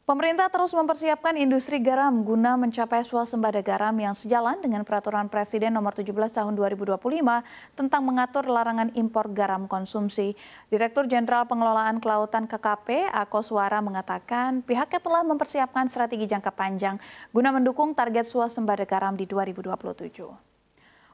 Pemerintah terus mempersiapkan industri garam guna mencapai swasembada garam yang sejalan dengan Peraturan Presiden Nomor 17 Tahun 2025 tentang mengatur larangan impor garam konsumsi. Direktur Jenderal Pengelolaan Kelautan KKP, Ako Suara mengatakan pihaknya telah mempersiapkan strategi jangka panjang guna mendukung target swasembada garam di 2027.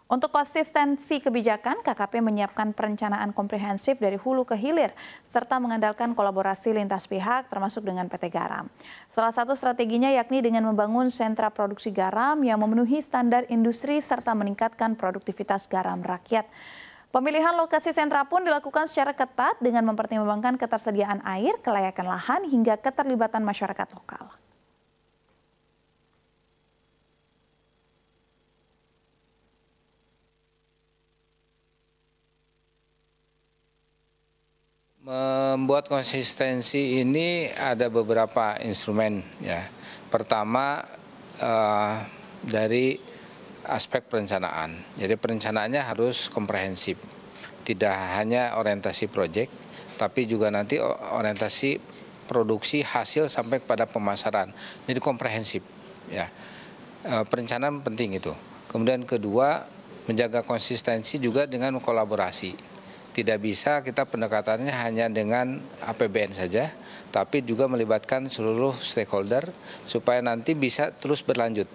Untuk konsistensi kebijakan, KKP menyiapkan perencanaan komprehensif dari hulu ke hilir, serta mengandalkan kolaborasi lintas pihak termasuk dengan PT Garam. Salah satu strateginya yakni dengan membangun sentra produksi garam yang memenuhi standar industri serta meningkatkan produktivitas garam rakyat. Pemilihan lokasi sentra pun dilakukan secara ketat dengan mempertimbangkan ketersediaan air, kelayakan lahan, hingga keterlibatan masyarakat lokal. Membuat konsistensi ini ada beberapa instrumen ya. Pertama dari aspek perencanaan. Jadi perencanaannya harus komprehensif. Tidak hanya orientasi proyek, tapi juga nanti orientasi produksi hasil sampai kepada pemasaran. Jadi komprehensif ya. Perencanaan penting itu. Kemudian kedua, menjaga konsistensi juga dengan kolaborasi. Tidak bisa kita pendekatannya hanya dengan APBN saja, tapi juga melibatkan seluruh stakeholder supaya nanti bisa terus berlanjut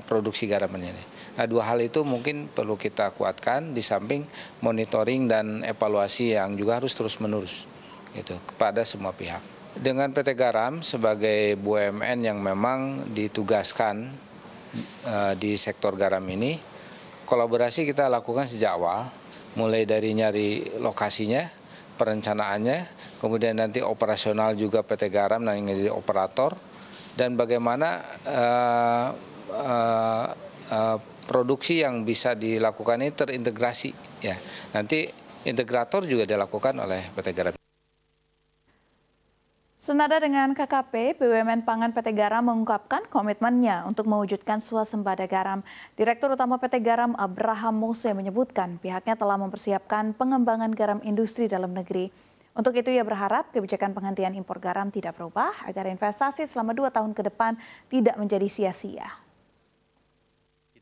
produksi garam ini. Nah, dua hal itu mungkin perlu kita kuatkan di samping monitoring dan evaluasi yang juga harus terus-menerus gitu kepada semua pihak. Dengan PT Garam sebagai BUMN yang memang ditugaskan di sektor garam ini, kolaborasi kita lakukan sejak awal, mulai dari nyari lokasinya, perencanaannya, kemudian nanti operasional juga PT Garam yang jadi operator, dan bagaimana produksi yang bisa dilakukan ini terintegrasi. Ya, nanti integrator juga dilakukan oleh PT Garam. Senada dengan KKP, BUMN Pangan PT Garam mengungkapkan komitmennya untuk mewujudkan swasembada garam. Direktur Utama PT Garam Abraham Mose menyebutkan pihaknya telah mempersiapkan pengembangan garam industri dalam negeri. Untuk itu ia berharap kebijakan penghentian impor garam tidak berubah agar investasi selama 2 tahun ke depan tidak menjadi sia-sia.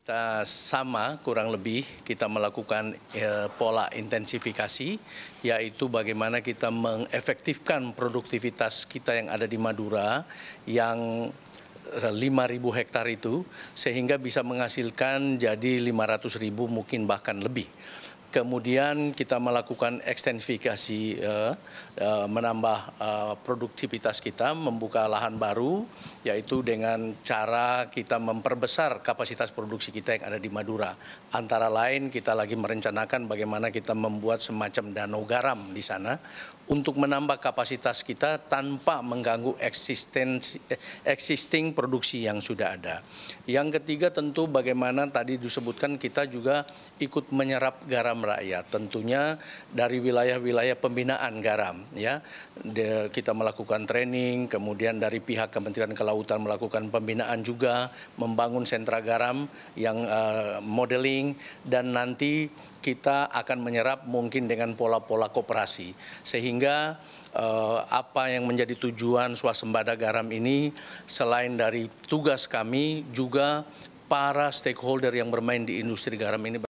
Kita sama kurang lebih kita melakukan pola intensifikasi, yaitu bagaimana kita mengefektifkan produktivitas kita yang ada di Madura yang 5.000 hektar itu sehingga bisa menghasilkan jadi 500.000 mungkin bahkan lebih. Kemudian kita melakukan ekstensifikasi, menambah produktivitas kita, membuka lahan baru, yaitu dengan cara kita memperbesar kapasitas produksi kita yang ada di Madura. Antara lain kita lagi merencanakan bagaimana kita membuat semacam danau garam di sana untuk menambah kapasitas kita tanpa mengganggu existing produksi yang sudah ada. Yang ketiga tentu bagaimana tadi disebutkan kita juga ikut menyerap garam rakyat, tentunya dari wilayah-wilayah pembinaan garam ya. Kita melakukan training, kemudian dari pihak Kementerian Kelautan melakukan pembinaan juga, membangun sentra garam yang modeling, dan nanti kita akan menyerap mungkin dengan pola-pola koperasi sehingga apa yang menjadi tujuan swasembada garam ini selain dari tugas kami juga para stakeholder yang bermain di industri garam ini